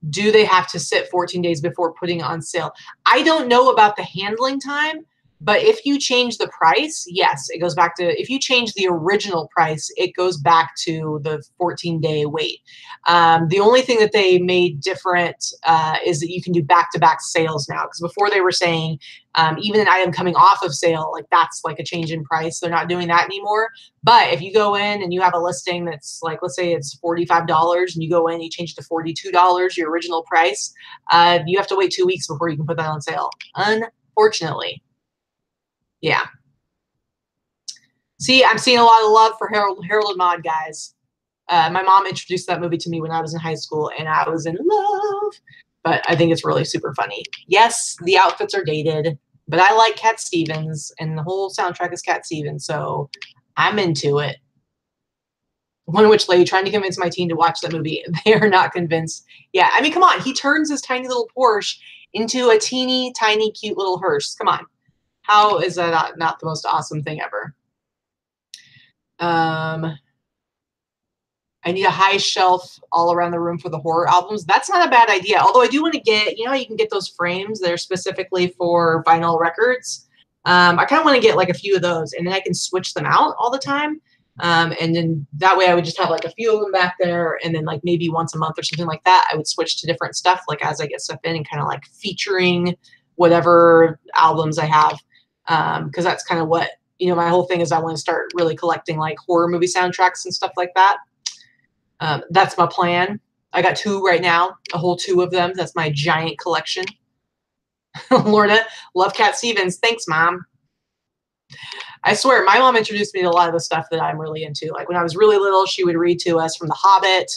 Do they have to sit 14 days before putting on sale? I don't know about the handling time, but if you change the price, yes, it goes back to, if you change the original price, it goes back to the 14-day wait. The only thing that they made different is that you can do back-to-back sales now, because before they were saying even an item coming off of sale, like that's like a change in price. They're not doing that anymore. But if you go in and you have a listing that's like, let's say it's $45 and you go in, you change it to $42, your original price, you have to wait 2 weeks before you can put that on sale, unfortunately. Yeah. See, I'm seeing a lot of love for Harold and Maude, guys. My mom introduced that movie to me when I was in high school, and I was in love. But I think it's really super funny. Yes, the outfits are dated, but I like Cat Stevens, and the whole soundtrack is Cat Stevens, so I'm into it. One Witch Lady trying to convince my teen to watch that movie. They are not convinced. Yeah, I mean, come on. He turns his tiny little Porsche into a teeny, tiny, cute little hearse. Come on. How is that not the most awesome thing ever? I need a high shelf all around the room for the horror albums. That's not a bad idea. Although I do want to get, you can get those frames that are specifically for vinyl records. I kind of want to get like a few of those, and then I can switch them out all the time. And then that way I would just have like a few of them back there, and then like maybe once a month or something like that, I would switch to different stuff like as I get stuff in and kind of like featuring whatever albums I have. Because that's kind of what, my whole thing is I want to start really collecting like horror movie soundtracks and stuff like that. That's my plan. I got 2 right now, a whole 2 of them. That's my giant collection. Lorna, love Cat Stevens. Thanks, Mom. I swear, my mom introduced me to a lot of the stuff that I'm really into. Like when I was really little, she would read to us from The Hobbit.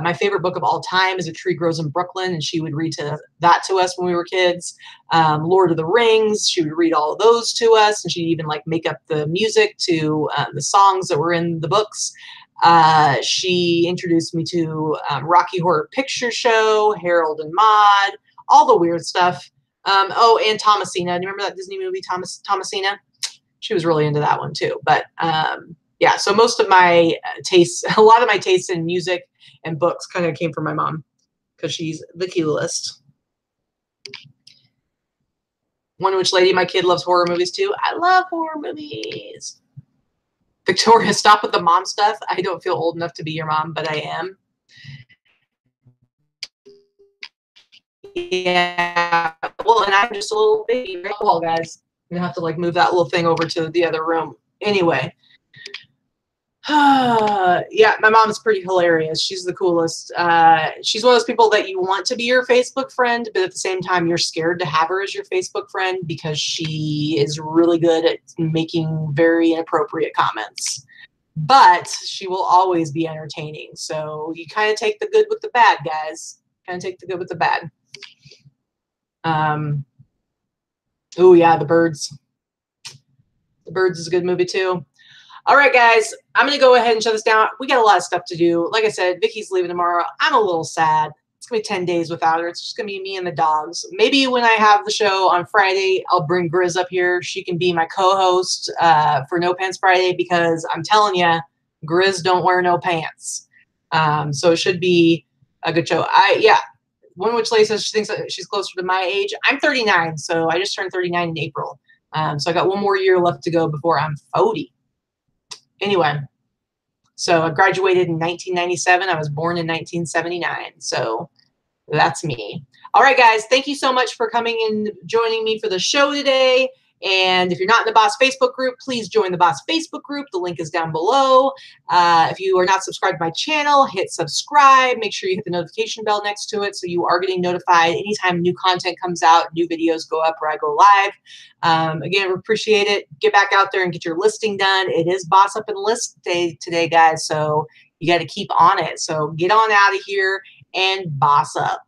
My favorite book of all time is A Tree Grows in Brooklyn, and she would read that to us when we were kids. Lord of the Rings, she would read all of those to us, and she'd even like make up the music to the songs that were in the books. She introduced me to Rocky Horror Picture Show, Harold and Maude, all the weird stuff. Oh, and Thomasina. Do you remember that Disney movie, Thomasina? She was really into that one too. But yeah, so most of my tastes, a lot of my tastes in music and books kind of came from my mom because she's the coolest. One Witch Lady, my kid loves horror movies too. I love horror movies. Victoria, stop with the mom stuff. I don't feel old enough to be your mom, but I am. Yeah. Well, and I'm just a little baby. Well, guys, I'm gonna have to like move that little thing over to the other room. Anyway. Yeah, my mom's pretty hilarious. She's the coolest. She's one of those people that you want to be your Facebook friend, but at the same time, you're scared to have her as your Facebook friend because she is really good at making very inappropriate comments. But she will always be entertaining. So you kind of take the good with the bad, guys. Kind of take the good with the bad. Oh, yeah, The Birds. The Birds is a good movie, too. All right, guys, I'm going to go ahead and shut this down. We got a lot of stuff to do. Like I said, Vicky's leaving tomorrow. I'm a little sad. It's going to be 10 days without her. It's just going to be me and the dogs. Maybe when I have the show on Friday, I'll bring Grizz up here. She can be my co-host for No Pants Friday because I'm telling you, Grizz don't wear no pants. So it should be a good show. Yeah, One Witch Lady says she thinks that she's closer to my age. I'm 39, so I just turned 39 in April. So I got one more year left to go before I'm 40. Anyway, so I graduated in 1997. I was born in 1979. So that's me. All right, guys, thank you so much for coming and joining me for the show today. And if you're not in the Boss Facebook group, please join the Boss Facebook group. The link is down below. If you are not subscribed to my channel, hit subscribe. Make sure you hit the notification bell next to it so you are getting notified anytime new content comes out, new videos go up or I go live. Again, we appreciate it. Get back out there and get your listing done. It is Boss Up and List Day today, guys, so you got to keep on it. So get on out of here and boss up.